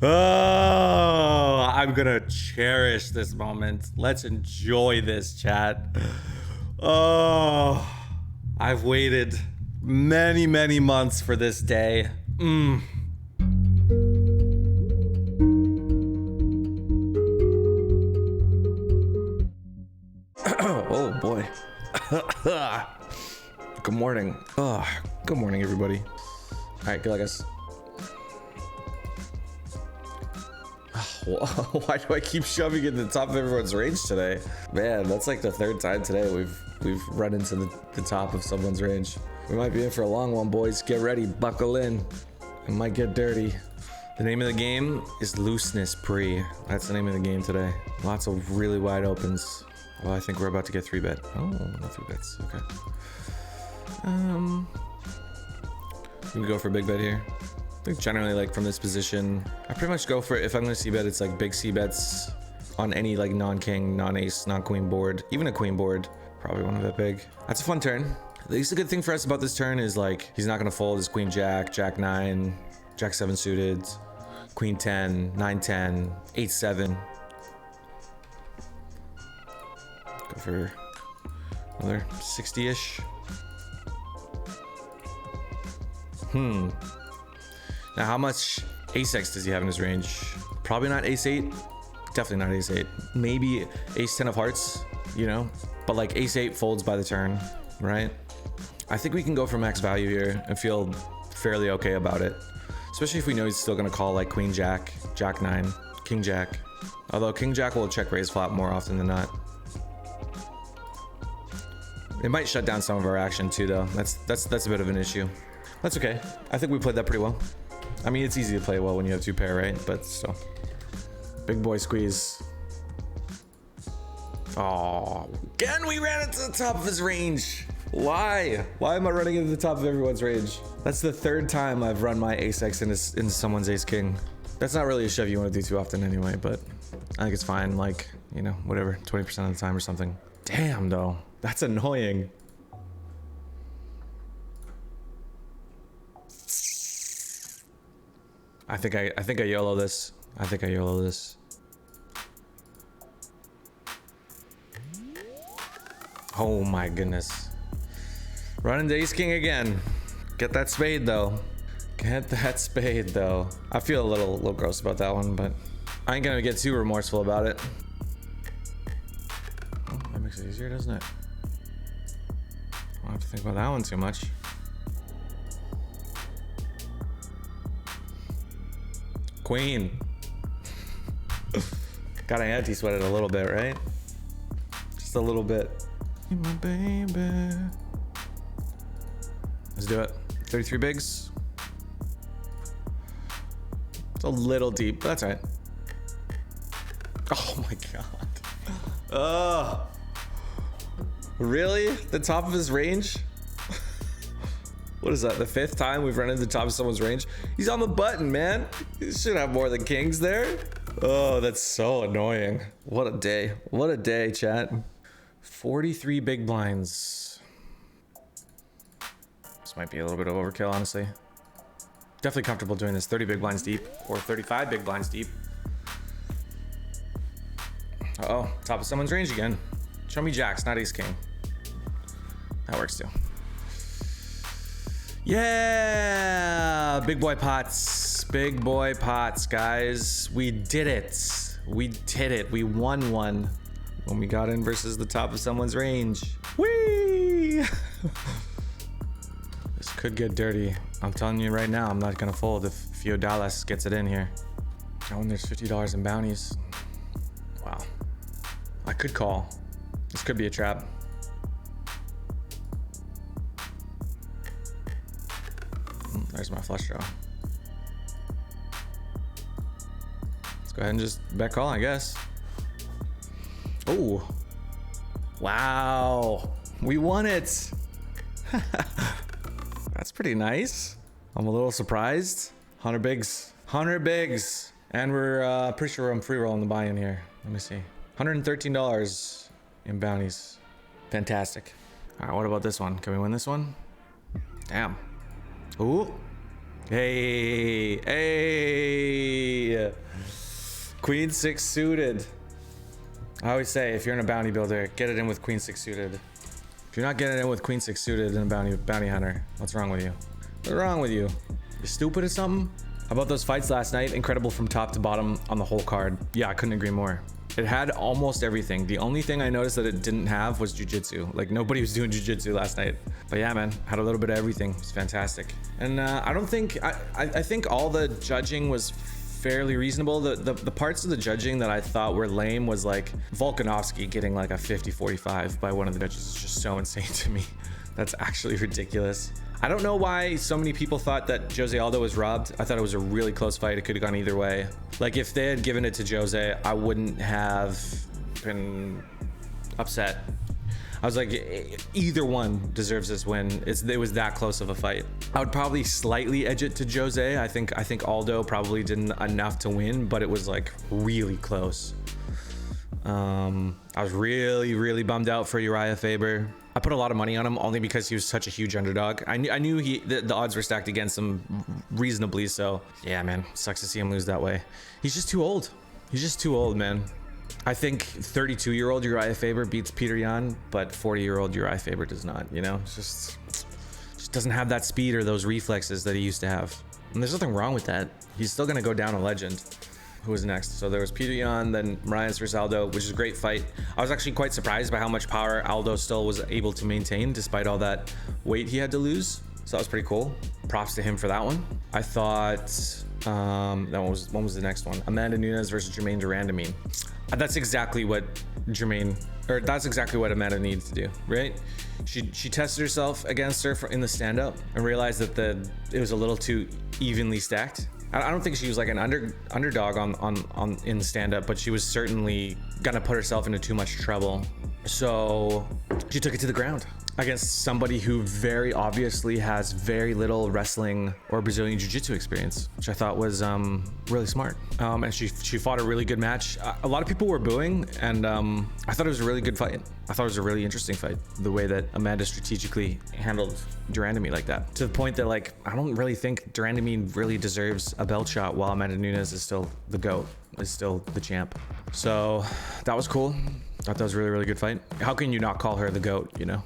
Oh, I'm gonna cherish this moment. Let's enjoy this, chat. Oh, I've waited many, many months for this day. Oh boy. Good morning. Good morning, everybody. All right, good luck, guys. Why do I keep shoving in the top of everyone's range today? Man, that's like the third time today we've run into the top of someone's range. We might be in for a long one, boys. Get ready, buckle in. It might get dirty. The name of the game is Looseness Pre. That's the name of the game today. Lots of really wide opens. Well, I think we're about to get 3-bet. Oh, no 3-bets. Okay. We can go for a big bet here. I think generally, like, from this position, I pretty much go for, if I'm going to c-bet, it's like big c-bets on any like non-king, non-ace, non-queen board. Even a queen board, probably want to bet big. That's a fun turn. At least the good thing for us about this turn is like he's not going to fold his queen jack, jack 9, jack 7 suited, queen 10, 9 10, 8 7. Go for another 60-ish. Now, how much ace-x does he have in his range? Probably not ace-8. Definitely not ace-8. Maybe ace-10 of hearts, you know? But like ace-8 folds by the turn, right? I think we can go for max value here and feel fairly okay about it. Especially if we know he's still gonna call like queen jack, jack 9, king jack. Although king jack will check raise flop more often than not. It might shut down some of our action too, though. That's a bit of an issue. That's okay. I think we played that pretty well. I mean, it's easy to play well when you have 2 pair, right? But still. Big boy squeeze. Oh, again we ran into the top of his range. Why? Why am I running into the top of everyone's range? That's the 3rd time I've run my ace-x into someone's ace-king. That's not really a shove you want to do too often anyway, but I think it's fine. Like, you know, whatever, 20% of the time or something. Damn, though. That's annoying. I think I YOLO this. I think I YOLO this. Oh my goodness. Running to ace king again. Get that spade though. Get that spade though. I feel a little gross about that one, but I ain't gonna get too remorseful about it. Oh, that makes it easier, doesn't it? I don't have to think about that one too much. Queen. Gotta anti-sweat it a little bit, right? Just a little bit. My baby. Let's do it. 33 bigs. It's a little deep, but that's all right. Oh my god. Oh. Really? The top of his range? What is that? The 5th time we've run into the top of someone's range? He's on the button, man. He should have more than kings there. Oh, that's so annoying. What a day. What a day, chat. 43 big blinds. This might be a little bit of overkill, honestly. Definitely comfortable doing this 30 big blinds deep or 35 big blinds deep. Uh-oh, top of someone's range again. Show me jacks, not ace king. That works too. Yeah, big boy pots, guys. We did it. We did it. We won one when we got in versus the top of someone's range. Whee! This could get dirty. I'm telling you right now, I'm not gonna fold if Dallas gets it in here. Oh, and there's $50 in bounties. Wow. I could call. This could be a trap. There's my flush draw. Let's go ahead and just bet call, I guess. Oh, wow. We won it. That's pretty nice. I'm a little surprised. 100 bigs. 100 bigs. And we're pretty sure I'm free rolling the buy-in here. Let me see. $113 in bounties. Fantastic. All right, what about this one? Can we win this one? Damn. Ooh. Hey, hey. Queen 6 suited. I always say, if you're in a bounty builder, get it in with Queen 6 suited. If you're not getting it in with Queen 6 suited in a bounty hunter, what's wrong with you? What's wrong with you? You stupid or something? How about those fights last night? Incredible from top to bottom on the whole card. Yeah, I couldn't agree more. It had almost everything. The only thing I noticed that it didn't have was jiu-jitsu. Like, nobody was doing jiu-jitsu last night. But yeah, man, had a little bit of everything. It's fantastic. And I don't think, I think all the judging was fairly reasonable. The parts of the judging that I thought were lame was like Volkanovski getting like a 50-45 by one of the judges is just so insane to me. That's actually ridiculous. I don't know why so many people thought that Jose Aldo was robbed. I thought it was a really close fight. It could have gone either way. Like, if they had given it to Jose, I wouldn't have been upset. I was like, either one deserves this win. It was that close of a fight. I would probably slightly edge it to Jose. I think Aldo probably didn't enough to win, but it was like really close. I was really bummed out for Uriah Faber. I put a lot of money on him only because he was such a huge underdog. I knew the odds were stacked against him reasonably, so yeah, man, sucks to see him lose that way. He's just too old. He's just too old, man. I think 32-year-old Uriah Faber beats Peter Yan, but 40-year-old Uriah Faber does not, you know? It's just doesn't have that speed or those reflexes that he used to have. And there's nothing wrong with that. He's still gonna go down a legend. Who was next? So there was Peter Yan, then Marias versus Aldo, which is a great fight. I was actually quite surprised by how much power Aldo still was able to maintain despite all that weight he had to lose. So that was pretty cool. Props to him for that one. I thought, when was the next one? Amanda Nunes versus Jermaine Durandamine. That's exactly what that's exactly what Amanda needs to do, right? She tested herself against her in the stand-up and realized that it was a little too evenly stacked. I don't think she was like an underdog on in the stand-up, but she was certainly gonna put herself into too much trouble. So she took it to the ground against somebody who very obviously has very little wrestling or Brazilian Jiu-Jitsu experience, which I thought was really smart. And she fought a really good match. A lot of people were booing, and I thought it was a really good fight. I thought it was a really interesting fight, the way that Amanda strategically handled Durandamine like that, to the point that, like, I don't really think Durandamine really deserves a belt shot while Amanda Nunes is still the GOAT, is still the champ. So that was cool. I thought that was a really good fight. How can you not call her the GOAT, you know?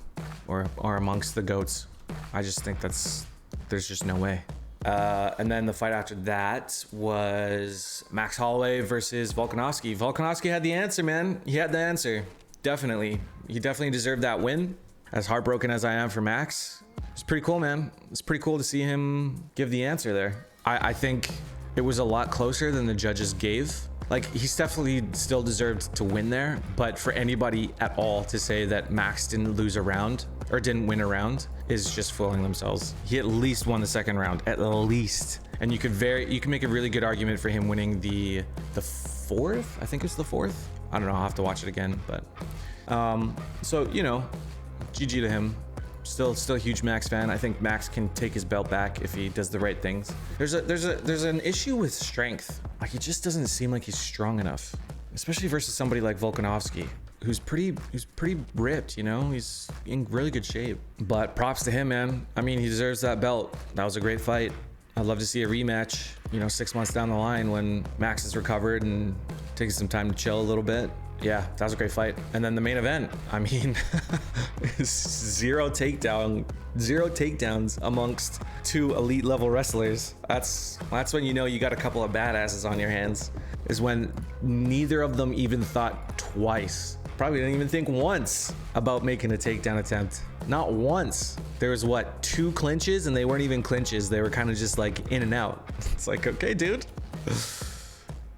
Or amongst the GOATs. I just think there's just no way. And then the fight after that was Max Holloway versus Volkanovski. Volkanovski had the answer, man. He had the answer. Definitely. He definitely deserved that win. As heartbroken as I am for Max, it's pretty cool, man. It's pretty cool to see him give the answer there. I think it was a lot closer than the judges gave. Like, he's definitely still deserved to win there, but for anybody at all to say that Max didn't lose a round or didn't win a round is just fooling themselves. He at least won the second round, at least. And you can make a really good argument for him winning the fourth. I think it's the fourth. I don't know. I'll have to watch it again, but so, you know, GG to him. Still a huge Max fan. I think Max can take his belt back if he does the right things. There's an issue with strength. Like, he just doesn't seem like he's strong enough, especially versus somebody like Volkanovski, who's pretty ripped, you know? He's in really good shape. But props to him, man. I mean, he deserves that belt. That was a great fight. I'd love to see a rematch, you know, 6 months down the line when Max is recovered and taking some time to chill a little bit. Yeah, that was a great fight. And then the main event, I mean, zero takedowns amongst two elite level wrestlers. That's when you know you got a couple of badasses on your hands, is when neither of them even thought twice. Probably didn't even think once about making a takedown attempt. Not once. There was what, 2 clinches, and they weren't even clinches. They were kind of just like in and out. It's like, okay, dude.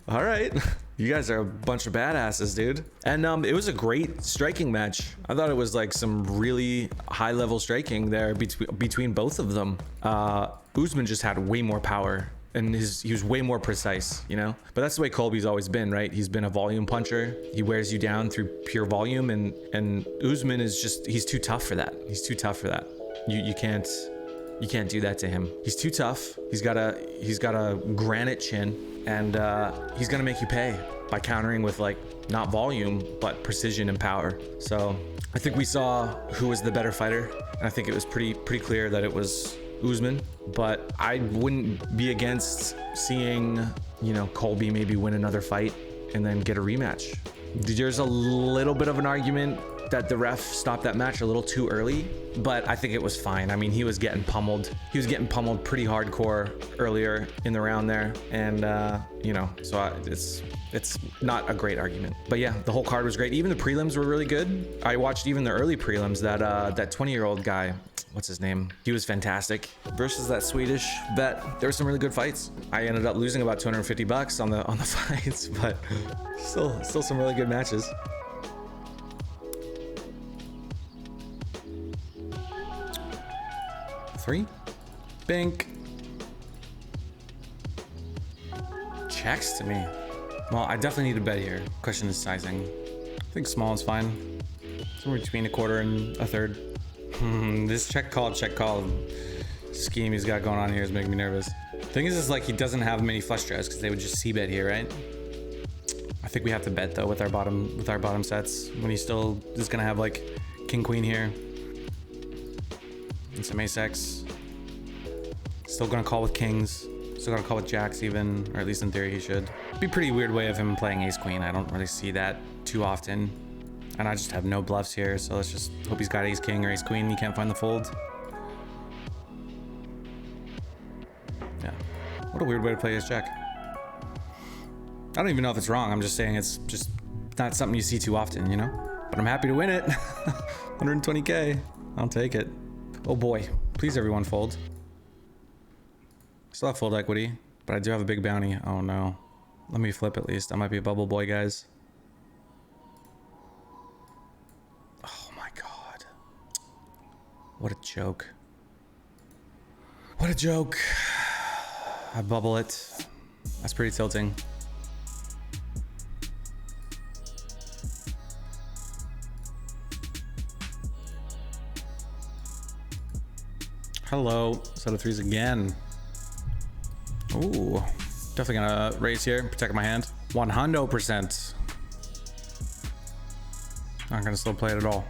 All right. You guys are a bunch of badasses, dude. And it was a great striking match. I thought it was like some really high level striking there between both of them. Usman just had way more power, and he was way more precise, you know? But that's the way Colby's always been, right? He's been a volume puncher. He wears you down through pure volume, and Usman is just, he's too tough for that. He's too tough for that. You can't do that to him. He's too tough. He's got a granite chin, and he's gonna make you pay. by countering with like not volume, but precision and power. So I think we saw who was the better fighter. And I think it was pretty clear that it was Usman, but I wouldn't be against seeing, you know, Colby maybe win another fight and then get a rematch. There's a little bit of an argument that the ref stopped that match a little too early, but I think it was fine. I mean, he was getting pummeled. He was getting pummeled pretty hardcore earlier in the round there. And, you know, so it's not a great argument. But yeah, the whole card was great. Even the prelims were really good. I watched even the early prelims. That 20-year-old guy, what's his name? He was fantastic. Versus that Swedish vet. There were some really good fights. I ended up losing about $250 on the fights, but still some really good matches. Three. Bink. Checks to me. Well, I definitely need a bet here. Question is sizing. I think small is fine. Somewhere between a quarter and a third. This check call scheme he's got going on here is making me nervous. Thing is like he doesn't have many flush draws because they would just c-bet here, right? I think we have to bet though with our bottom sets when he still is gonna have like king queen here and some ace-x. Still gonna call with kings. Still gonna call with jacks even, or at least in theory he should. Be a pretty weird way of him playing ace queen. I don't really see that too often. And I just have no bluffs here, so let's just hope he's got ace king or ace queen. He can't find the fold. Yeah. What a weird way to play ace jack. I don't even know if it's wrong. I'm just saying it's just not something you see too often, you know? But I'm happy to win it. 120K. I'll take it. Oh boy. Please everyone fold. Still have full equity, but I do have a big bounty. Oh no. Let me flip at least. I might be a bubble boy, guys. Oh my god. What a joke. What a joke. I bubble it. That's pretty tilting. Hello. Set of threes again. Ooh, definitely gonna raise here, protect my hand. 100%. Not gonna slow play it at all.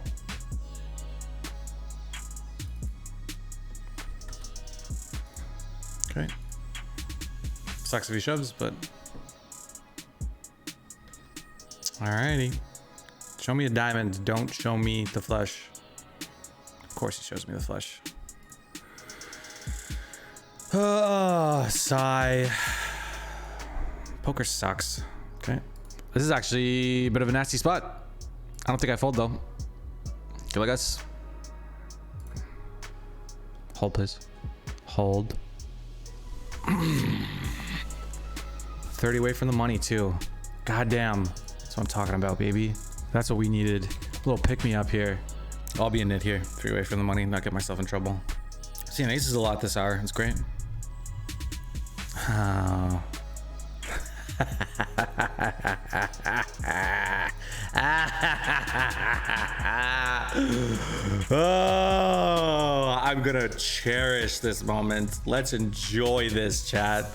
Okay. Sucks if he shoves, but. Alrighty. Show me a diamond, don't show me the flush. Of course he shows me the flush. Sigh. Poker sucks. Okay. This is actually a bit of a nasty spot. I don't think I fold though. Feel like us. Hold, please. Hold. 30 away from the money too. God damn. That's what I'm talking about, baby. That's what we needed. A little pick me up here. I'll be a nit here. 3 away from the money, not get myself in trouble. Seeing aces a lot this hour. It's great. Oh. Oh, I'm gonna cherish this moment. Let's enjoy this, chat.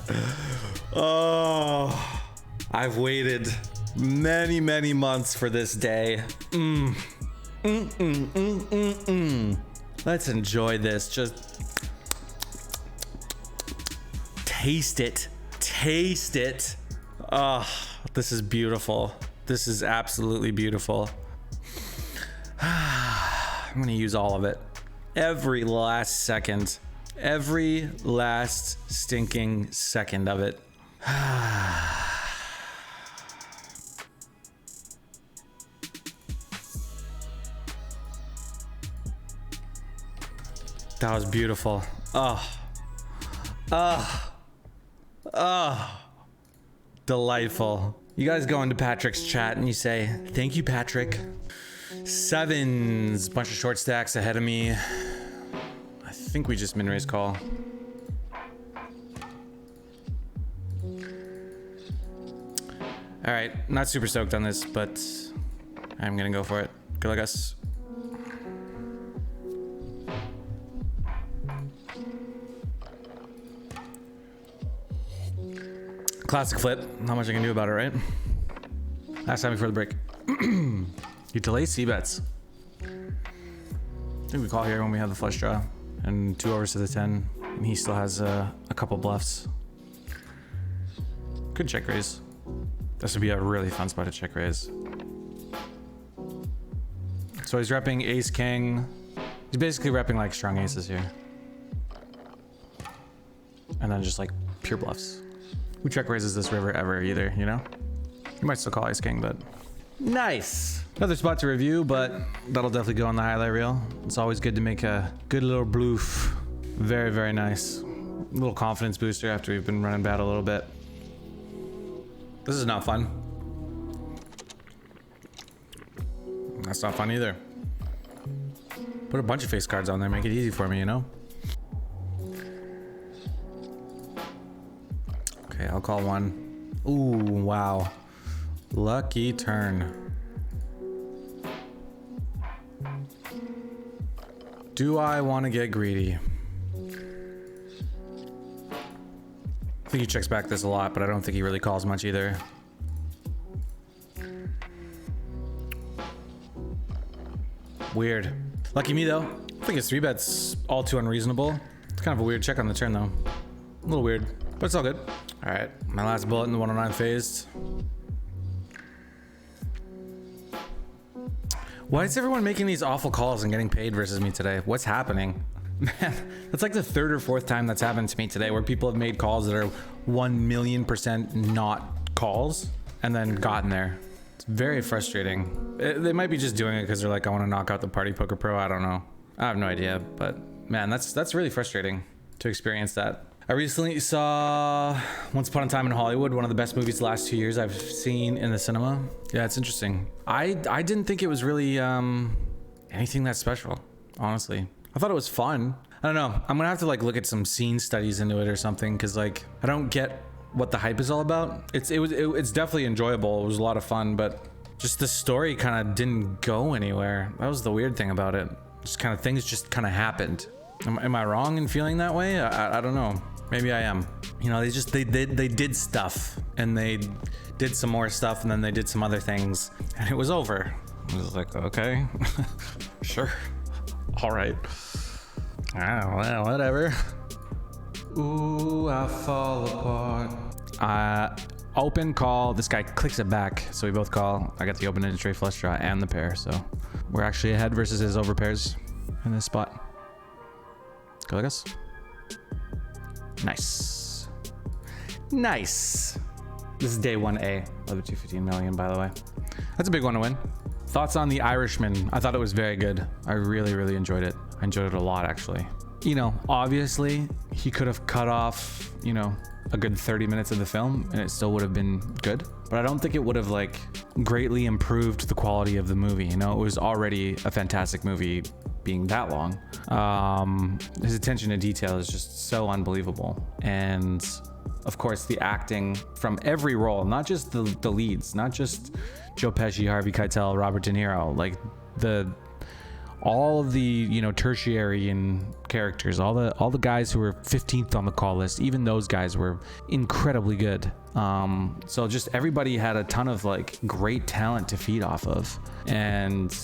Oh, I've waited many months for this day. Let's enjoy this. Just taste it. Taste it. Oh, this is beautiful. This is absolutely beautiful. I'm gonna use all of it. Every last second. Every last stinking second of it. That was beautiful. Delightful. You guys go into Patrick's chat and you say, thank you, Patrick. Sevens, bunch of short stacks ahead of me. I think we just min-raise call. All right, not super stoked on this, but I'm gonna go for it. Good luck, us. Classic flip. Not much I can do about it, right? Last time before the break. You delay c-bets. I think we call here when we have the flush draw. And 2 overs to the 10. And he still has a couple bluffs. Could check raise. This would be a really fun spot to check raise. So he's repping ace king. He's basically repping like strong aces here. And then just like pure bluffs. Who check raises this river ever either, you know? You might still call ace king, but nice. Another spot to review, but that'll definitely go on the highlight reel. It's always good to make a good little bloof. Very, very nice. A little confidence booster after we've been running bad a little bit. This is not fun. That's not fun either. Put a bunch of face cards on there, make it easy for me, you know? Okay, I'll call one. Ooh, wow. Lucky turn. Do I want to get greedy? I think he checks back this a lot, but I don't think he really calls much either. Weird. Lucky me though. I think his 3-bet's all too unreasonable. It's kind of a weird check on the turn though. A little weird, but it's all good. All right, my last bullet in the 109 phased. Why is everyone making these awful calls and getting paid versus me today? What's happening? Man, that's like the 3rd or 4th time that's happened to me today where people have made calls that are 1,000,000% not calls and then gotten there. It's very frustrating. They might be just doing it because they're like, I want to knock out the Party Poker Pro. I don't know. I have no idea, but man, that's really frustrating to experience that. I recently saw Once Upon a Time in Hollywood, one of the best movies the last 2 years I've seen in the cinema. Yeah, it's interesting. I didn't think it was really anything that special, honestly. I thought it was fun. I don't know. I'm gonna have to like look at some scene studies into it or something because like I don't get what the hype is all about. It's definitely enjoyable. It was a lot of fun, but just the story kind of didn't go anywhere. That was the weird thing about it. Just kind of things just kind of happened. Am I wrong in feeling that way? I don't know. Maybe I am. You know, they did stuff and they did some more stuff and then they did some other things and it was over. I was like, okay, sure. All right. Well, whatever. Ooh, I fall apart. Open call. This guy clicks it back, so we both call. I got the open-ended straight flush draw and the pair, so we're actually ahead versus his over pairs in this spot. Go like us. Nice. Nice. This is day 1A of the 215 million, by the way. That's a big one to win. Thoughts on The Irishman? I thought it was very good. I really, really enjoyed it. I enjoyed it a lot, actually. You know, obviously, he could have cut off, you know, a good 30 minutes of the film and it still would have been good. But I don't think it would have, like, greatly improved the quality of the movie. You know, it was already a fantastic movie being that long. His attention to detail is just so unbelievable. And, of course, the acting from every role, not just the leads, not just Joe Pesci, Harvey Keitel, Robert De Niro, like all of the, you know, tertiary and characters, all the guys who were 15th on the call list, even those guys were incredibly good. So just everybody had a ton of like great talent to feed off of. And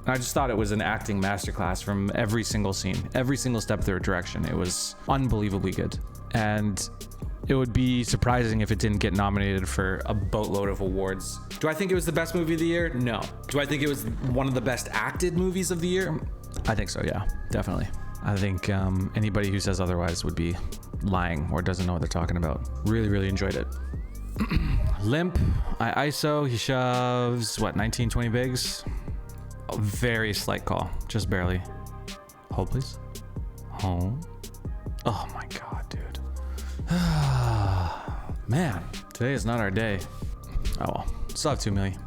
I just thought it was an acting masterclass from every single scene, every single step of their direction. It was unbelievably good. And it would be surprising if it didn't get nominated for a boatload of awards. Do I think it was the best movie of the year? No. Do I think it was one of the best acted movies of the year? I think so, yeah, definitely. I think anybody who says otherwise would be lying or doesn't know what they're talking about. Really, really enjoyed it. Limp, I ISO, he shoves, what, 19, 20 bigs? A very slight call, just barely. Hold, please. Hold. Oh my God, dude. Man, today is not our day. Oh well, still have 2 million.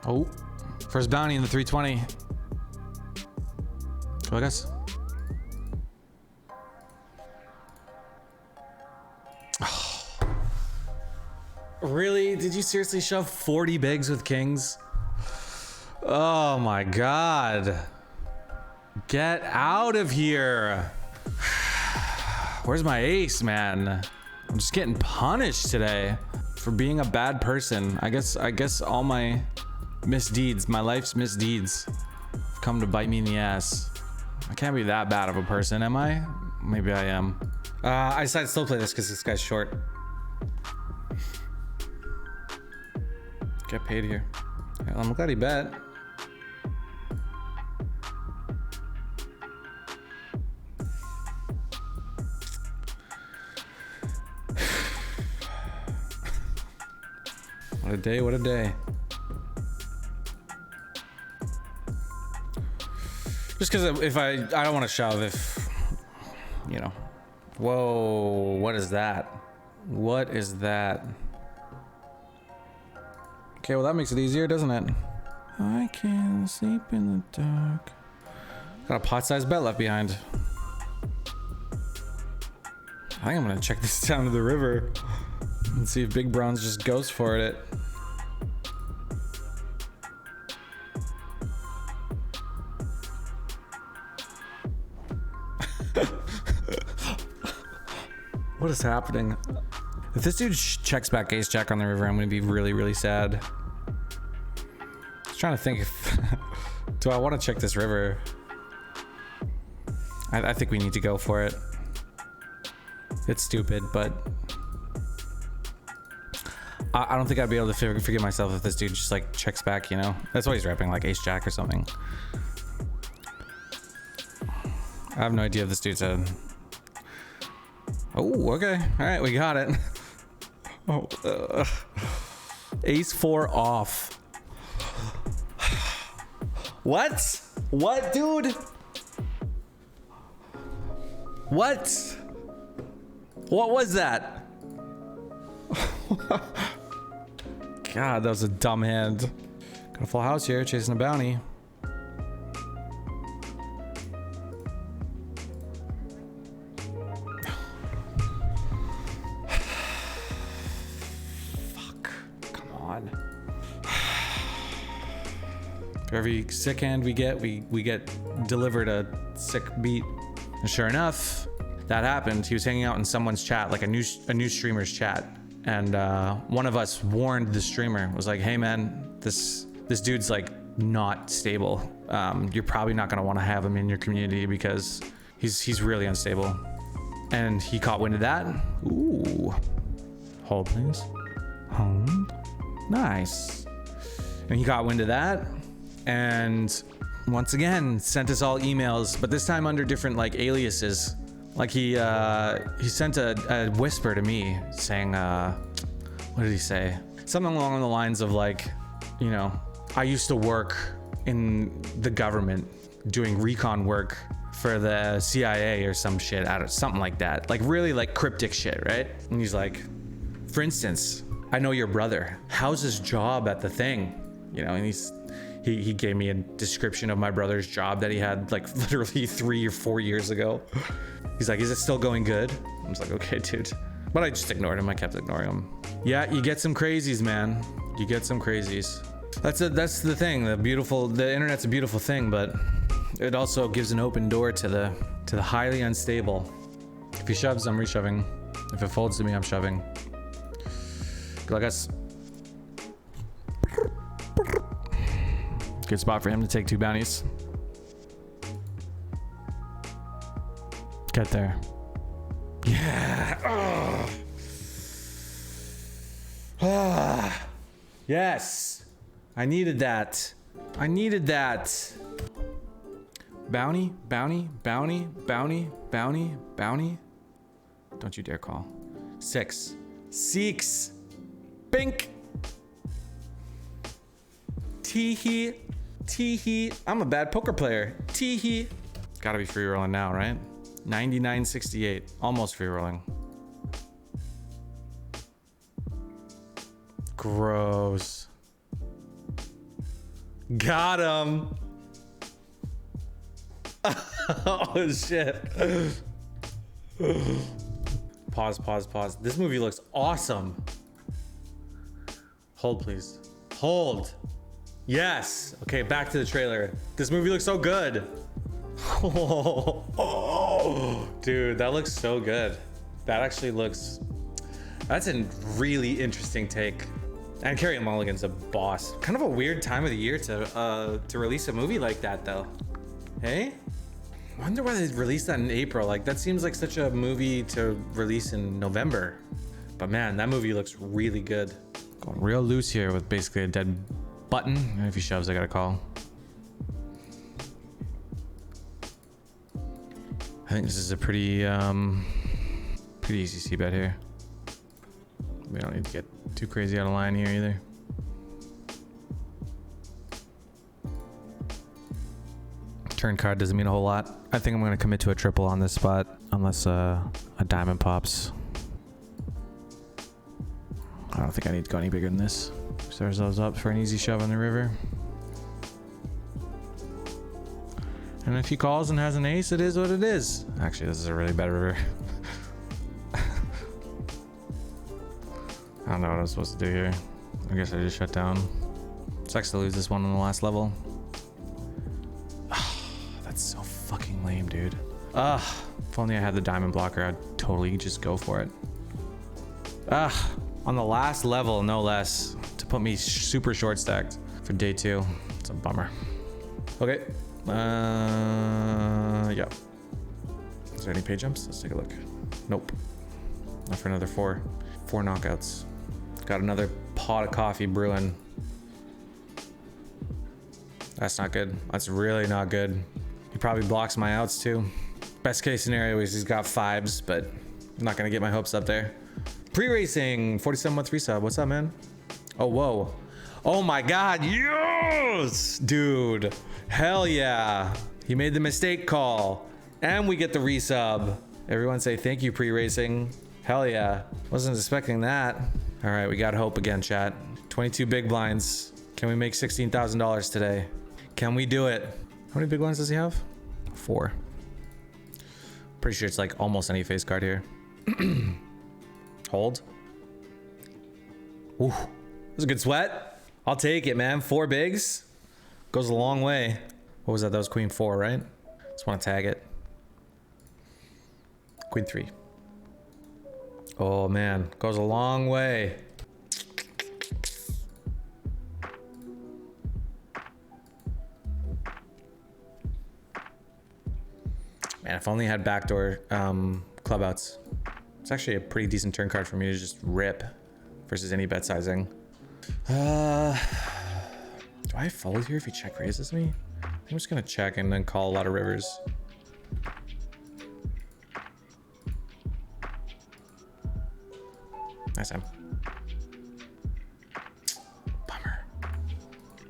Oh, first bounty in the 320. Go, I guess. Oh. Really? Did you seriously shove 40 bigs with kings? Oh my God. Get out of here. Where's my ace, man? I'm just getting punished today for being a bad person. I guess all my misdeeds, my life's misdeeds, have come to bite me in the ass. I can't be that bad of a person, am I? Maybe I am. I decided to still play this because this guy's short. Get paid here. Well, I'm glad he bet. What a day, what a day. Just because if I don't want to shove if, you know. Whoa, what is that? What is that? Okay, well that makes it easier, doesn't it? I can't sleep in the dark. Got a pot-sized bet left behind. I think I'm gonna check this down to the river and see if Big Brown's just goes for it. What is happening? If this dude checks back ace jack on the river, I'm gonna be really, really sad. I was trying to think if do I want to check this river? I think we need to go for it. It's stupid, but I don't think I'd be able to forgive myself if this dude just like checks back, you know? That's why he's repping like ace jack or something. I have no idea if this dude's a... Oh, okay. All right, we got it. Oh, ace 4 off. What? What, dude? What? What was that? God, that was a dumb hand. Got a full house here, chasing a bounty. For every sick hand we get, we get delivered a sick beat. And sure enough, that happened. He was hanging out in someone's chat, like a new streamer's chat. And one of us warned the streamer, was like, hey man, this dude's like not stable. You're probably not gonna wanna have him in your community because he's really unstable. And he caught wind of that. Ooh. Hold please. Hold. Nice. And he caught wind of that. And once again, sent us all emails, but this time under different like aliases. Like he sent a whisper to me saying, what did he say? Something along the lines of like, you know, I used to work in the government doing recon work for the CIA or some shit, something like that. Like really like cryptic shit, right? And he's like, for instance, I know your brother. How's his job at the thing? You know, and he gave me a description of my brother's job that he had like literally 3 or 4 years ago. He's like, is it still going good? I was like, okay, dude. But I just ignored him. I kept ignoring him. Yeah, you get some crazies, man. You get some crazies. That's the thing. The internet's a beautiful thing, but it also gives an open door to the highly unstable. If he shoves, I'm reshoving. If it folds to me, I'm shoving. Good luck, guys. Good spot for him to take 2 bounties. Get there. Yeah. Yes. I needed that. I needed that. Bounty, bounty, bounty, bounty, bounty, bounty. Don't you dare call. 6. Bink. Tee-hee. Tee-hee. I'm a bad poker player. Tee-hee. Gotta be free rolling now, right? 99.68. Almost free rolling. Gross. Got him. Oh shit. Pause. This movie looks awesome. Hold please. Hold. Yes. Okay, back to the trailer. This movie looks so good. Oh, dude, that looks so good. That actually looks That's a really interesting take. And Carrie Mulligan's a boss. Kind of a weird time of the year to release a movie like that, though. Hey? Wonder why they released that in April. Like, that seems like such a movie to release in November. But man, that movie looks really good. Going real loose here with basically a dead button. And if he shoves, I got a call. I think this is a pretty easy c-bet here. We don't need to get too crazy out of line here either. Turn card doesn't mean a whole lot. I think I'm going to commit to a triple on this spot unless a diamond pops. I don't think I need to go any bigger than this. Set ourselves up for an easy shove on the river. And if he calls and has an ace, it is what it is. Actually, this is a really bad river. I don't know what I'm supposed to do here. I guess I just shut down. Sucks to lose this one on the last level. That's so fucking lame, dude. If only I had the diamond blocker, I'd totally just go for it. On the last level, no less, to put me super short stacked for day 2. It's a bummer. Okay. Yeah. Is there any pay jumps? Let's take a look. Nope. Not for another 4. 4 knockouts. Got another pot of coffee brewing. That's not good. That's really not good. He probably blocks my outs too. Best case scenario is he's got 5s, but I'm not gonna get my hopes up there. Pre-racing, 47 month resub. What's up, man? Oh, whoa. Oh my God, yes! Dude, hell yeah. He made the mistake call and we get the resub. Everyone say thank you, pre-racing. Hell yeah. Wasn't expecting that. All right, we got hope again, chat. 22 big blinds. Can we make $16,000 today? Can we do it? How many big blinds does he have? 4. Pretty sure it's like almost any face card here. Hold. Ooh, that's a good sweat. I'll take it, man. 4 bigs. Goes a long way. What was that? That was queen 4, right? Just want to tag it. Queen 3. Oh man, goes a long way. Man, if only I had backdoor club outs. It's actually a pretty decent turn card for me to just rip versus any bet sizing. Do I fold here if he check raises me? I'm just gonna check and then call a lot of rivers. Nice time.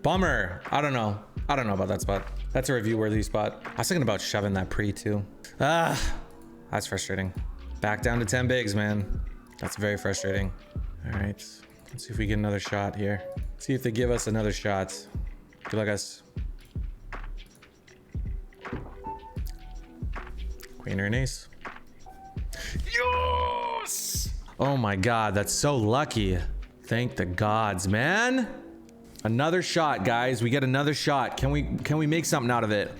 Bummer. I don't know about that spot. That's a review worthy spot. I was thinking about shoving that pre too. That's frustrating. Back down to 10 bigs, man. That's very frustrating. All right, let's see if we get another shot here. See if they give us another shot. Good luck, guys. Queen or an ace. Yes! Oh my God, that's so lucky. Thank the gods, man. Another shot, guys. We get another shot. Can we make something out of it?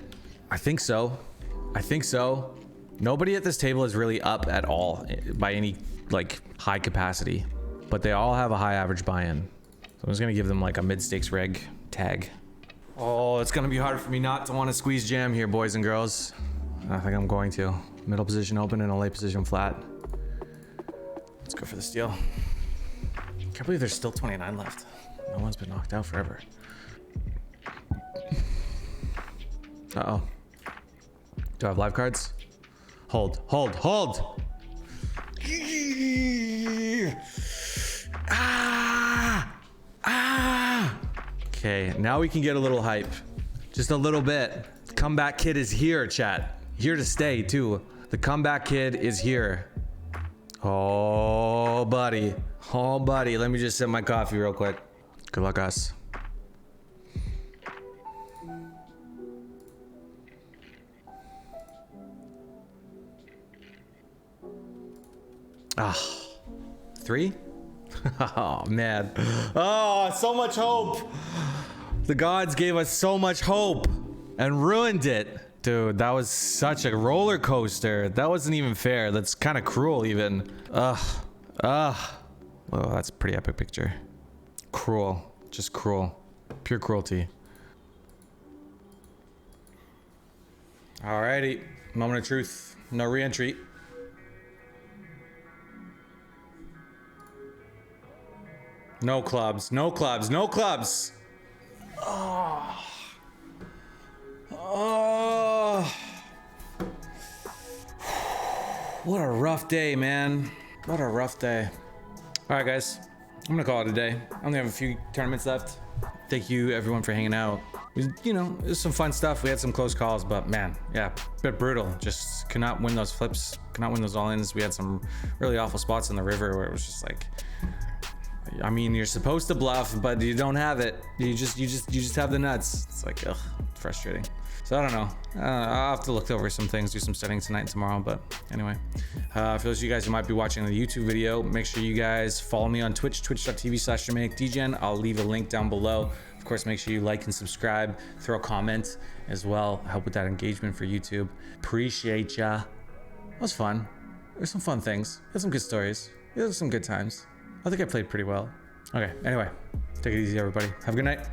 I think so. I think so. Nobody at this table is really up at all by any like high capacity, but they all have a high average buy-in. So I'm just gonna give them like a mid-stakes reg tag. Oh, it's gonna be hard for me not to want to squeeze jam here, boys and girls. I think I'm going to. Middle position open and a late position flat. Let's go for the steal. Can't believe there's still 29 left. No one's been knocked out forever. Uh-oh. Do I have live cards? Hold, hold, hold! Ah! Ah! Okay, now we can get a little hype. Just a little bit. Comeback Kid is here, chat. Here to stay, too. The Comeback Kid is here. Oh, buddy. Oh, buddy. Let me just sip my coffee real quick. Good luck, guys. Ah, 3? Oh, man. Oh, so much hope. The gods gave us so much hope and ruined it. Dude, that was such a roller coaster. That wasn't even fair. That's kind of cruel even. Oh, that's a pretty epic picture. Cruel, just cruel, pure cruelty. Alrighty, moment of truth. No re-entry. No clubs, no clubs, no clubs. Oh. Oh. What a rough day, man. What a rough day. All right, guys. I'm gonna call it a day. I only have a few tournaments left. Thank you, everyone, for hanging out. You know, it was some fun stuff. We had some close calls, but man, yeah, a bit brutal. Just could not win those flips, could not win those all-ins. We had some really awful spots in the river where it was just like, I mean, you're supposed to bluff, but you don't have it. You just have the nuts. It's like, ugh, frustrating. So I don't know. I'll have to look over some things, do some studying tonight and tomorrow. But anyway, for those of you guys who might be watching the YouTube video, make sure you guys follow me on Twitch, twitch.tv/DramaticDegen. I'll leave a link down below. Of course, make sure you like and subscribe, throw a comment as well. Help with that engagement for YouTube. Appreciate ya. It was fun. There's some fun things. Had some good stories. It was some good times. I think I played pretty well. Okay, anyway, take it easy, everybody. Have a good night.